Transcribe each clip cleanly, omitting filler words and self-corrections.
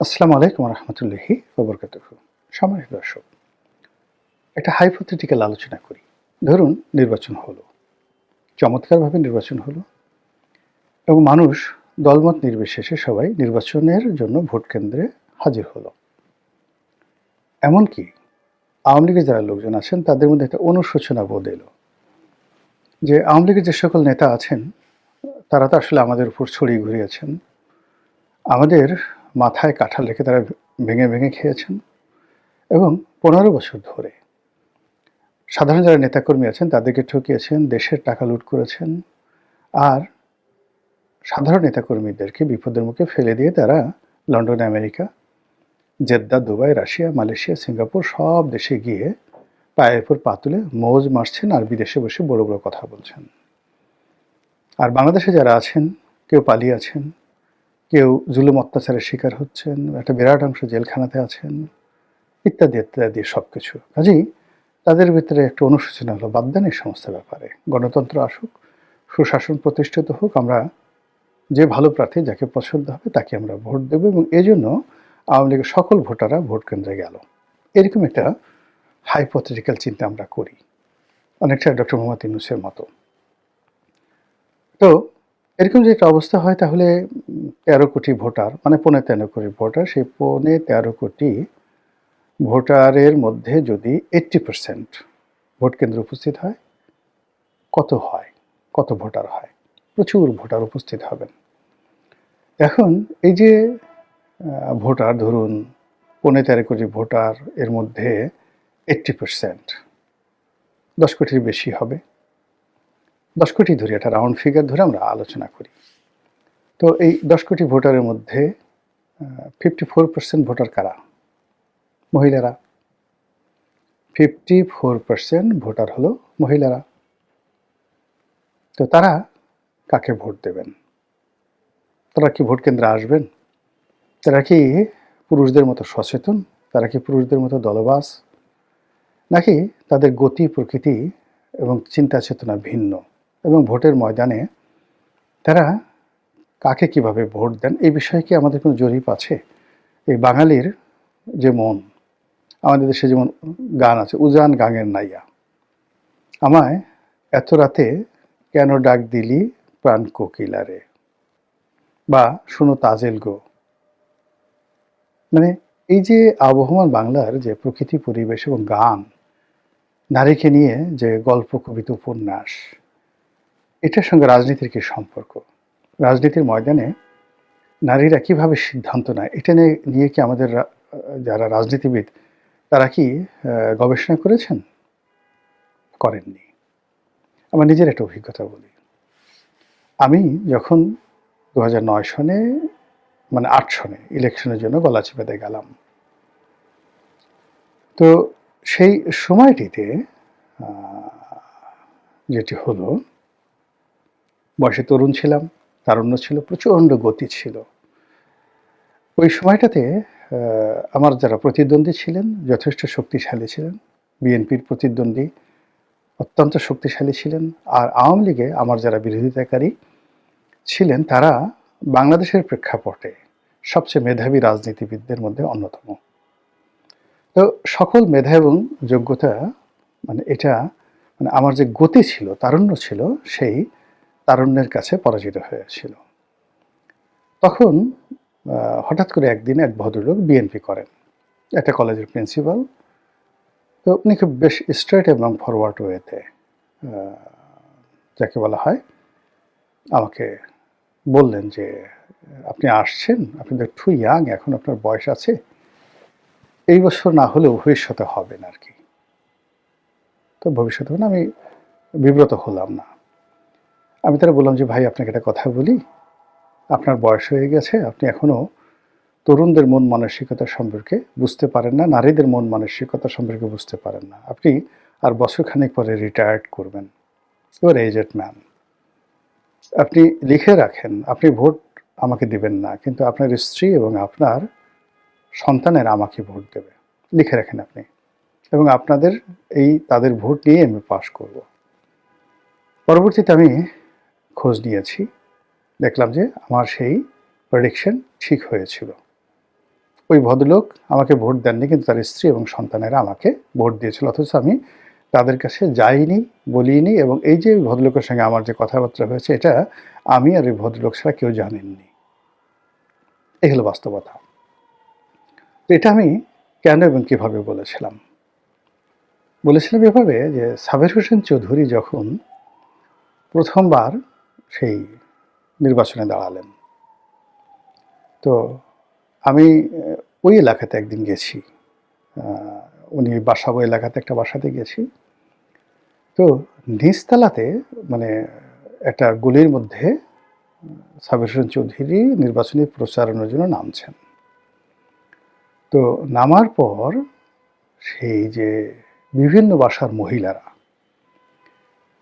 আসসালামু আলাইকুম রহমতুল্লাহি ওবরকাতুহ। সম্মানিত দর্শক, একটা হাইপোথেটিক্যাল আলোচনা করি। ধরুন নির্বাচন হলো, চমৎকারভাবে নির্বাচন হলো এবং মানুষ দলমত নির্বিশেষে সবাই নির্বাচনের জন্য ভোট কেন্দ্রে হাজির হলো। এমনকি আওয়ামী লীগের যারা লোকজন আছেন তাদের মধ্যে একটা অনুশোচনা বোধ এলো যে আওয়ামী লীগের যে সকল নেতা আছেন তারা তো আসলে আমাদের উপর ছড়িয়ে ঘুরিয়েছেন, আমাদের মাথায় কাঁঠাল রেখে তারা ভেঙে ভেঙে খেয়েছেন এবং ১৫ বছর ধরে সাধারণ যারা নেতাকর্মী আছেন তাদেরকে ঠকিয়েছেন, দেশের টাকা লুট করেছেন। আর সাধারণ নেতাকর্মীদেরকে বিপদের মুখে ফেলে দিয়ে তারা London, America, Jeddah, Dubai, Russia, Malaysia, Singapore সব দেশে গিয়ে পায়ের উপর পা তুলে মৌজ মারছেন আর বিদেশে বসে বড় বড় কথা বলছেন। আর বাংলাদেশে যারা আছেন কেউ পালিয়ে আছেন, কেউ জুলুম অত্যাচারের শিকার হচ্ছেন, একটা বিরাট অংশ জেলখানাতে আছেন, ইত্যাদি ইত্যাদি সব কিছু। কাজেই তাদের ভিতরে একটা অনুশোচনা হলো, বাদ দেন এই সমস্ত ব্যাপারে, গণতন্ত্র আসুক, সুশাসন প্রতিষ্ঠিত হোক, আমরা যে ভালো প্রার্থী যাকে পছন্দ হবে তাকে আমরা ভোট দেবো এবং এজন্য আওয়ামী লীগের সকল ভোটাররা ভোট কেন্দ্রে গেল। এরকম একটা হাইপোথেটিক্যাল চিন্তা আমরা করি, অনেকটা ডক্টর মোহাম্মদ ইউনূসের মতো। তো এরকম যে একটা অবস্থা হয় তাহলে ১৩ কোটি ভোটার, মানে ১৫-১৩ কোটি ভোটার, সেই ১৫-১৩ কোটি ভোটারের মধ্যে যদি 80% ভোট কেন্দ্রে উপস্থিত হয়, কত হয়? কত ভোটার হয়? প্রচুর ভোটার উপস্থিত হবেন। এখন এই যে ভোটার ধরুন ১৫-১৩ কোটি ভোটার, এর মধ্যে 80% ১০ কোটির বেশি হবে। ১০ কোটি ধরে একটা রাউন্ড ফিগার ধরে আমরা আলোচনা করি। তো এই ১০ কোটি ভোটারের মধ্যে 54% ভোটার কারা? মহিলারা। 54% ভোটার হলো মহিলারা। তো তারা কাকে ভোট দেবেন? তারা কি ভোট কেন্দ্রে আসবেন? তারা কি পুরুষদের মতো সচেতন? তারা কি পুরুষদের মতো দলবাজ? নাকি তাদের গতি প্রকৃতি এবং চিন্তা চেতনা ভিন্ন এবং ভোটের ময়দানে তারা কাকে কিভাবে ভোট দেন এই বিষয়ে কি আমাদের কোনো জরিপ আছে? এই বাঙালির যে মন, আমাদের দেশে যেমন গান আছে, উজান গাঙের নাইয়া, আমায় এত রাতে কেন ডাক দিলি প্রাণ কোকিলারে, বা শোনো তাজেল গো। মানে এই যে আবহমান বাংলার যে প্রকৃতি পরিবেশ এবং গান, নারীকে নিয়ে যে গল্প, কবিতা, উপন্যাস, এটার সঙ্গে রাজনীতির কি সম্পর্ক? রাজনীতির ময়দানে নারীরা কিভাবে সিদ্ধান্ত নেয়, এটা নিয়ে কি আমাদের যারা রাজনীতিবিদ তারা কি গবেষণা করেছেন? করেননি। আমার নিজের একটা অভিজ্ঞতা বলি। আমি যখন ২০০৯ সনে, মানে ৮ সনে ইলেকশনের জন্য গলাচিপাতে গেলাম, তো সেই সময়টিতে যেটি হলো, বয়সে তরুণ ছিলাম, তারুণ্য ছিল, প্রচণ্ড গতি ছিল। ওই সময়টাতে আমার যারা প্রতিদ্বন্দ্বী ছিলেন যথেষ্ট শক্তিশালী ছিলেন। বিএনপির প্রতিদ্বন্দ্বী অত্যন্ত শক্তিশালী ছিলেন। আর আওয়ামী লীগে আমার যারা বিরোধিতাকারী ছিলেন তারা বাংলাদেশের প্রেক্ষাপটে সবচেয়ে মেধাবী রাজনীতিবিদদের মধ্যে অন্যতম। তো সকল মেধা এবং যোগ্যতা, মানে এটা, মানে আমার যে গতি ছিল, তারুণ্য ছিল, সেই তারুণ্যের কাছে পরাজিত হয়েছিল। তখন হঠাৎ করে একদিন এক ভদ্রলোক বিএনপি করেন, একটা কলেজের প্রিন্সিপাল। তো উনি খুব বেশ স্ট্রেট এবং ফরওয়ার্ড ওয়েতে, যাকে বলা হয়, আমাকে বললেন যে আপনি আসছেন, আপনি তো একটু ইয়াং, এখন আপনার বয়স আছে, এই বছর না হলেও ভবিষ্যতে হবেন আর কি। তো ভবিষ্যতে মানে আমি বিব্রত হলাম না। আমি তারা বললাম যে ভাই আপনাকে একটা কথা বলি, আপনার বয়স হয়ে গেছে, আপনি এখনও তরুণদের মন মানসিকতা সম্পর্কে বুঝতে পারেন না, নারীদের মন মানসিকতা সম্পর্কে বুঝতে পারেন না। আপনি আর বছরখানেক পরে রিটায়ার্ড করবেন, ইউর এজড ম্যান। আপনি লিখে রাখেন, আপনি ভোট আমাকে দিবেন না, কিন্তু আপনার স্ত্রী এবং আপনার সন্তানেরা আমাকে ভোট দেবে। লিখে রাখেন আপনি, এবং আপনাদের এই তাদের ভোট নিয়ে আমি পাশ করব। পরবর্তীতে আমি খোঁজ নিয়েছি, দেখলাম যে আমার সেই প্রেডিকশন ঠিক হয়েছিল। ওই ভদ্রলোক আমাকে ভোট দেননি, কিন্তু তার স্ত্রী এবং সন্তানেরা আমাকে ভোট দিয়েছিল, অথচ আমি তাদের কাছে যাইনি, বলিনি, এবং এই যে ভদ্রলোকের সঙ্গে আমার যে কথাবার্তা হয়েছে এটা আমি আর এই ভদ্রলোক ছাড়া কেউ জানেননি। এই হলো বাস্তবতা। এটা আমি কেন এবং কিভাবে বলেছিলাম এভাবে যে সাবের হোসেন চৌধুরী যখন প্রথমবার সেই নির্বাচনে দাঁড়ালেন, তো আমি ওই এলাকাতে একদিন গেছি, উনি ওই এলাকাতে একটা বাসাতে গেছি। তো নিচতলাতে মানে একটা গলির মধ্যে সাবের হোসেন চৌধুরী নির্বাচনী প্রচারণার জন্য নামছেন। তো নামার পর সেই যে বিভিন্ন বাসার মহিলারা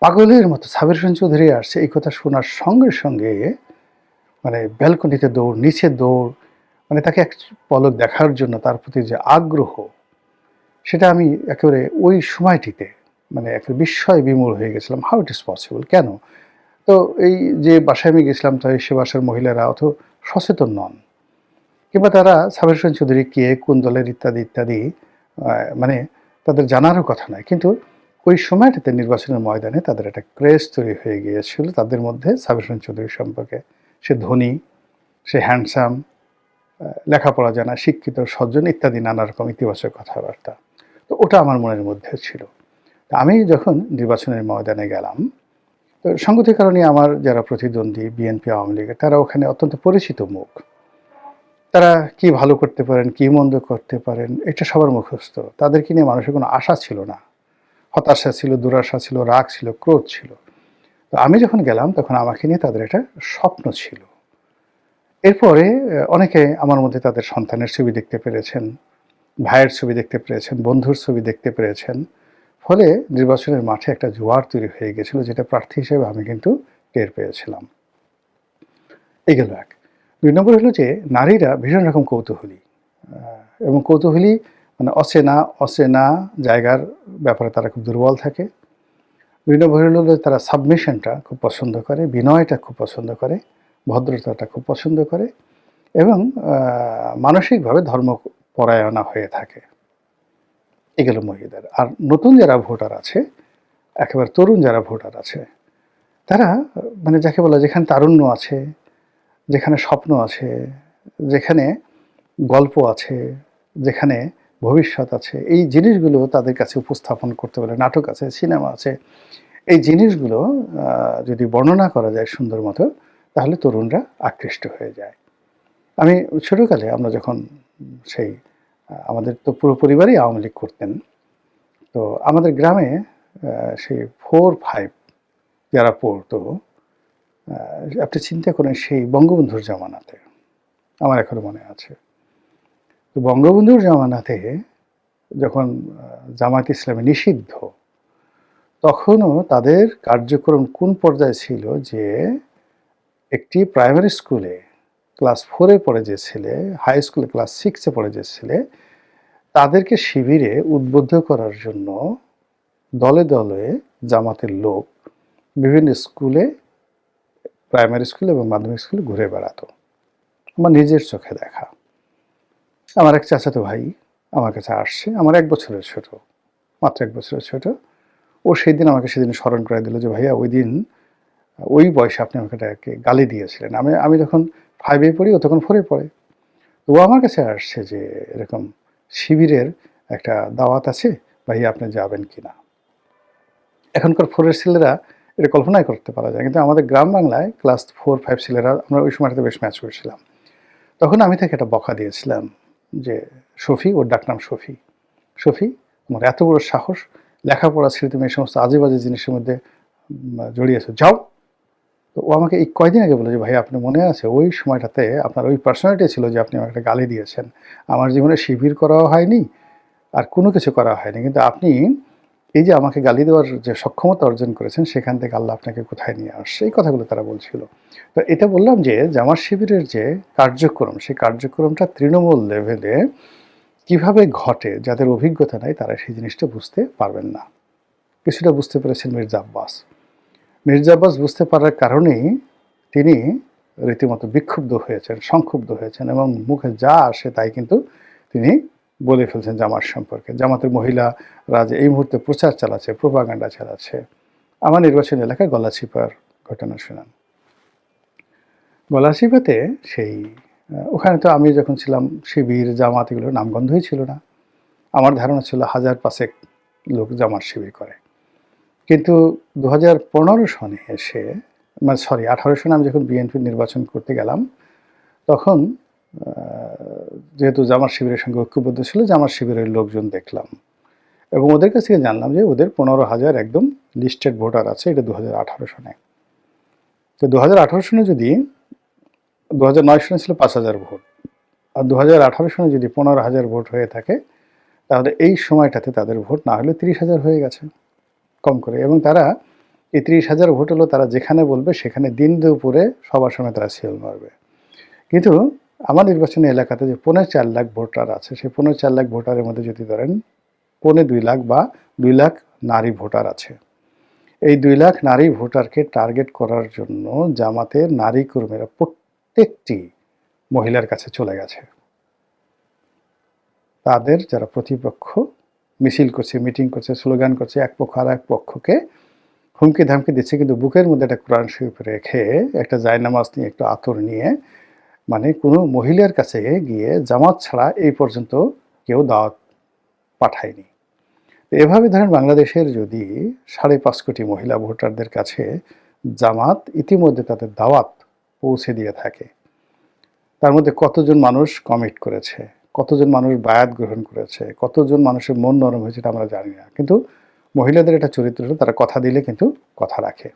পাগলের মতো সাবের হোসেন চৌধুরী আসছে এই কথা শোনার সঙ্গে সঙ্গে মানে ব্যালকনিতে দৌড়, নিচে দৌড়, মানে তাকে এক পলক দেখার জন্য তার প্রতি যে আগ্রহ, সেটা আমি একেবারে ওই সময়টিতে মানে একটা বিস্ময় বিমূঢ় হয়ে গেছিলাম। হাউ ইট ইজ পসিবল, কেন? তো এই যে বাসায় আমি গেছিলাম, তাই সে বাসার মহিলারা অত সচেতন নন, কিংবা তারা সাবের হোসেন চৌধুরী কে, কোন দলের ইত্যাদি ইত্যাদি মানে তাদের জানারও কথা নয়। কিন্তু ওই সময়টাতে নির্বাচনের ময়দানে তাদের একটা ক্রেজ তৈরি হয়ে গিয়েছিল তাদের মধ্যে সাবের হোসেন চৌধুরী সম্পর্কে। সে ধনী, সে হ্যান্ডসাম, লেখাপড়া জানা, শিক্ষিত, সজ্জন ইত্যাদি নানা রকম ইতিবাচক কথাবার্তা। তো ওটা আমার মনের মধ্যে ছিল। তা আমি যখন নির্বাচনের ময়দানে গেলাম, তো সঙ্গতির কারণে আমার যারা প্রতিদ্বন্দ্বী বিএনপি, আওয়ামী লীগের, তারা ওখানে অত্যন্ত পরিচিত মুখ। তারা কি ভালো করতে পারেন, কি মন্দ করতে পারেন, এটা সবার মুখস্থ। তাদেরকে নিয়ে মানুষের কোনো আশা ছিল না। হতাশা ছিল, দুরাশা ছিল, রাগ ছিল, ক্রোধ ছিল। তো আমি যখন গেলাম তখন আমাকে নিয়ে তাদের একটা স্বপ্ন ছিল। এরপরে অনেকে আমার মধ্যে তাদের সন্তানের ছবি দেখতে পেরেছেন, ভাইয়ের ছবি দেখতে পেরেছেন, বন্ধুর ছবি দেখতে পেরেছেন। ফলে নির্বাচনের মাঠে একটা জোয়ার তৈরি হয়ে গেছিল, যেটা প্রার্থী হিসেবে আমি কিন্তু টের পেয়েছিলাম। এই গেল এক। ২ নম্বর হলো যে নারীরা ভীষণ রকম কৌতূহলী, এবং কৌতূহলী মানে অচেনা জায়গার ব্যাপারে তারা খুব দুর্বল থাকে। ২ নম্বর হলো তারা সাবমিশনটা খুব পছন্দ করে, বিনয়টা খুব পছন্দ করে, ভদ্রতাটা খুব পছন্দ করে, এবং মানসিকভাবে ধর্মপরায়ণা হয়ে থাকে। এগুলো মহিলাদের। আর নতুন যারা ভোটার আছে, একেবারে তরুণ যারা ভোটার আছে, তারা মানে যাকে বলা যেখানে তারুণ্য আছে, যেখানে স্বপ্ন আছে, যেখানে গল্প আছে, যেখানে ভবিষ্যৎ আছে, এই জিনিসগুলো তাদের কাছে উপস্থাপন করতে পারে। নাটক আছে, সিনেমা আছে, এই জিনিসগুলো যদি বর্ণনা করা যায় সুন্দর মতো, তাহলে তরুণরা আকৃষ্ট হয়ে যায়। আমি ছোটোকালে আমরা যখন সেই আমাদের তো পুরো পরিবারই আওয়ামী লীগ করতেন। তো আমাদের গ্রামে সেই 4-5 যারা পড়তো, আপনি চিন্তা করেন সেই বঙ্গবন্ধুর জামানাতে, আমার এখনো মনে আছে। তো বঙ্গবন্ধুর জামানাতে যখন জামায়াত ইসলামী নিষিদ্ধ, তখনও তাদের কার্যক্রম কোন পর্যায়ে ছিল যে একটি প্রাইমারি স্কুলে ক্লাস 4-এ পড়ে যে ছেলে, হাই স্কুলে ক্লাস 6-এ পড়ে যে ছেলে, তাদেরকে শিবিরে উদ্বুদ্ধ করার জন্য দলে দলে জামাতের লোক বিভিন্ন স্কুলে, প্রাইমারি স্কুল এবং মাধ্যমিক স্কুলে ঘুরে বেড়াতো। আমার নিজের চোখে দেখা। আমার এক চাচাতো ভাই আমার কাছে আসছে, আমার 1 বছরের ছোট, মাত্র 1 বছরের ছোট। ও সেদিন আমাকে স্মরণ করে দিল যে ভাইয়া ওই দিন ওই বয়সে আপনি আমাকে গালি দিয়েছিলেন। আমি তখন 5-এ পড়ি, ও তখন 4-এ পড়ে। ও আমার কাছে আসছে যে এরকম শিবিরের একটা দাওয়াত আছে, ভাইয়া আপনি যাবেন কিনা? এখনকার 4-এর ছেলেরা এটা কল্পনাই করতে পারা যায়, কিন্তু আমাদের গ্রাম বাংলায় ক্লাস 4-5 ছেলেরা আমরা ওই সময়টাতে বেশ ম্যাচিউর ছিলাম। তখন আমি তাকে একটা বকা দিয়েছিলাম যে শফি, ওর ডাকনাম শফি। শফি, তোমার এত বড় সাহস, লেখাপড়া ছেড়ে তুমি এই সমস্ত আজেবাজে জিনিসের মধ্যে জড়িয়েছো, যাও। তো ও আমাকে এই কয়দিন আগে বলে যে ভাই আপনি মনে আছে ওই সময়টাতে আপনার ওই পার্সোনালিটি ছিল যে আপনি আমাকে একটা গালি দিয়েছেন। আমার জীবনে শিবির করাও হয়নি, আর কোনো কিছু করা হয়নি, কিন্তু আপনি এই যে আমাকে গালি দেওয়ার যে সক্ষমতা অর্জন করেছেন, সেখান থেকে আল্লাহ আপনাকে কোথায় নিয়ে আসছে, এই কথাগুলো তারা বলছিল। তো এটা বললাম যে জামাত শিবিরের যে কার্যক্রম, সেই কার্যক্রমটা তৃণমূল লেভেলে কিভাবে ঘটে, যাদের অভিজ্ঞতা নাই তারা সেই জিনিসটা বুঝতে পারবেন না। কিছুটা বুঝতে পেরেছেন মির্জা আব্বাস। মির্জা আব্বাস বুঝতে পারার কারণেই তিনি রীতিমতো বিক্ষুব্ধ হয়েছেন, সংক্ষুব্ধ হয়েছেন এবং মুখে যা আসে তাই কিন্তু তিনি বলে ফেলছেন জামাত সম্পর্কে। জামাতের মহিলারা যে এই মুহূর্তে প্রচার চালাচ্ছে, প্রোপাগান্ডা চালাচ্ছে। আমার নির্বাচনী এলাকায় গলাচিপার ঘটনা শুনান। গলাচিপাতে সেই ওখানে তো আমি যখন ছিলাম শিবির, জামাত এগুলোর নামগন্ধই ছিল না। আমার ধারণা ছিল ১,০০০-৫,০০০ লোক জামাত শিবির করে। কিন্তু ২০১৫ সনে এসে মানে ১৮ সনে আমি যখন বিএনপির নির্বাচন করতে গেলাম, তখন যেহেতু জামাত শিবিরের সঙ্গে ঐক্যবদ্ধ ছিল, জামাত শিবিরের লোকজন দেখলাম এবং ওদের কাছ থেকে জানলাম যে ওদের ১৫,০০০ একদম লিস্টেড ভোটার আছে। এটা ২০১৮ সনে। তো ২০১৮ সনে যদি ২০০৯ সনে ছিল ৫,০০০ ভোট, আর ২০১৮ সনে যদি ১৫,০০০ ভোট হয়ে থাকে, তাহলে এই সময়টাতে তাদের ভোট না হলে ৩০,০০০ হয়ে গেছে কম করে। এবং তারা এই ৩০,০০০ ভোট হলো তারা যেখানে বলবে সেখানে দিন দুপুরে সবার সময় তারা সেল মারবে। কিন্তু আমার নির্বাচনী এলাকাতে যে ৪.৫ লাখ ভোটার আছে, সেই ৪.৫ লাখ ভোটারের মধ্যে যদি ধরেন ২.৫ লাখ বা ২ লাখ নারী ভোটার আছে, এই ২ লাখ নারী ভোটারকে টার্গেট করার জন্য জামাতের নারী কর্মীরা প্রত্যেকটি মহিলার কাছে চলে গেছে। তাদের যারা প্রতিপক্ষ মিছিল করছে, মিটিং করছে, স্লোগান করছে, এক পক্ষ আর এক পক্ষকে হুমকি ধামকি দিচ্ছে, কিন্তু বুকের মধ্যে একটা কোরআন শরীফ রেখে, একটা জায়নামাজ নিয়ে, একটু আতর নিয়ে, মানে কোনো মহিলার কাছে গিয়ে জামাত ছাড়া এই পর্যন্ত কেউ দাওয়াত পাঠায়নি। এভাবে ধরেন বাংলাদেশের যদি ৫.৫ কোটি মহিলা ভোটারদের কাছে জামাত ইতিমধ্যে তাদের দাওয়াত পৌঁছে দিয়ে থাকে, তার মধ্যে কতজন মানুষ কমিট করেছে, কতজন মানুষ বায়াত গ্রহণ করেছে, কতজন মানুষের মন নরম হয়েছে এটা আমরা জানি না। কিন্তু মহিলাদের একটা চরিত্র হলো তারা কথা দিলে কিন্তু কথা রাখে।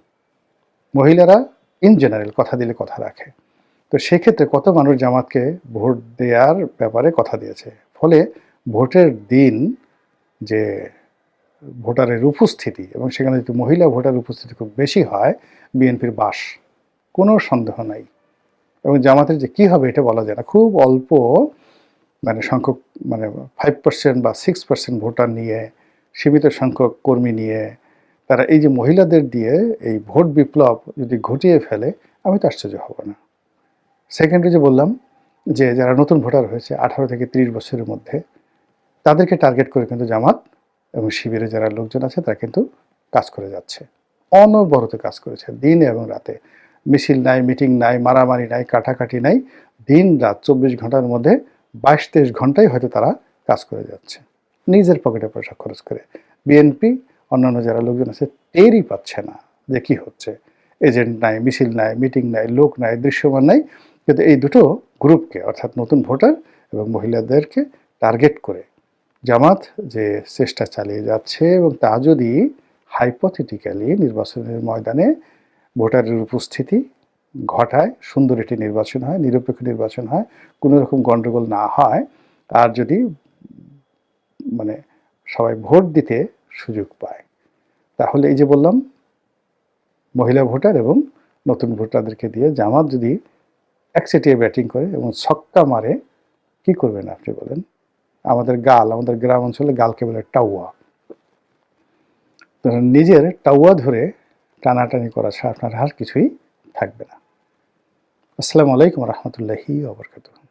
মহিলারা ইন জেনারেল কথা দিলে কথা রাখে। তো সেক্ষেত্রে কত মানুষ জামাতকে ভোট দেওয়ার ব্যাপারে কথা দিয়েছে। ফলে ভোটের দিন যে ভোটারের উপস্থিতি, এবং সেখানে যদি মহিলা ভোটার উপস্থিতি খুব বেশি হয়, বিএনপির বাস, কোনো সন্দেহ নাই। এবং জামাতের যে কী হবে এটা বলা যায় না। খুব অল্প মানে সংখ্যক, মানে 5% বা 6% ভোটার নিয়ে, সীমিত সংখ্যক কর্মী নিয়ে তারা এই যে মহিলাদের দিয়ে এই ভোট বিপ্লব যদি ঘটিয়ে ফেলে, আমি তো আশ্চর্য হব না। সেকেন্ডে যে বললাম যে যারা নতুন ভোটার হয়েছে 18 থেকে 30 বছরের মধ্যে, তাদেরকে টার্গেট করে কিন্তু জামাত এবং শিবিরে যারা লোকজন আছে তারা কিন্তু কাজ করে যাচ্ছে, অনবরত কাজ করেছে দিন এবং রাতে। মিছিল নাই, মিটিং নাই, মারামারি নাই, কাটাকাটি নাই, দিন রাত 24 ঘন্টার মধ্যে 22-23 ঘন্টায় হয়তো তারা কাজ করে যাচ্ছে নিজের পকেটে পয়সা খরচ করে। বিএনপি অন্যান্য যারা লোকজন আছে টেরই পাচ্ছে না যে কী হচ্ছে। এজেন্ট নাই, মিছিল নাই, মিটিং নাই, লোক নাই, দৃশ্যমান নাই, কিন্তু এই দুটো গ্রুপকে অর্থাৎ নতুন ভোটার এবং মহিলাদেরকে টার্গেট করে জামাত যে চেষ্টা চালিয়ে যাচ্ছে, এবং তা যদি হাইপোথেটিক্যালি নির্বাচনের ময়দানে ভোটারের উপস্থিতি ঘটায়, সুন্দর একটি নির্বাচন হয়, নিরপেক্ষ নির্বাচন হয়, কোনো রকম গণ্ডগোল না হয়, আর যদি মানে সবাই ভোট দিতে সুযোগ পায়, তাহলে এই যে বললাম মহিলা ভোটার এবং নতুন ভোটারদেরকে দিয়ে জামাত যদি একচেটিয়া ব্যাটিং করে এবং ছক্কা মারে, কি করবেন আপনি বলেন? আমাদের গ্রাম অঞ্চলে গালকে বলে টাউয়া। নিজের টাউয়া ধরে টানাটানি করা ছাড়া আপনার আর কিছুই থাকবে না। আসসালামু আলাইকুম রহমতুল্লাহি ওয়া বারাকাতুহু।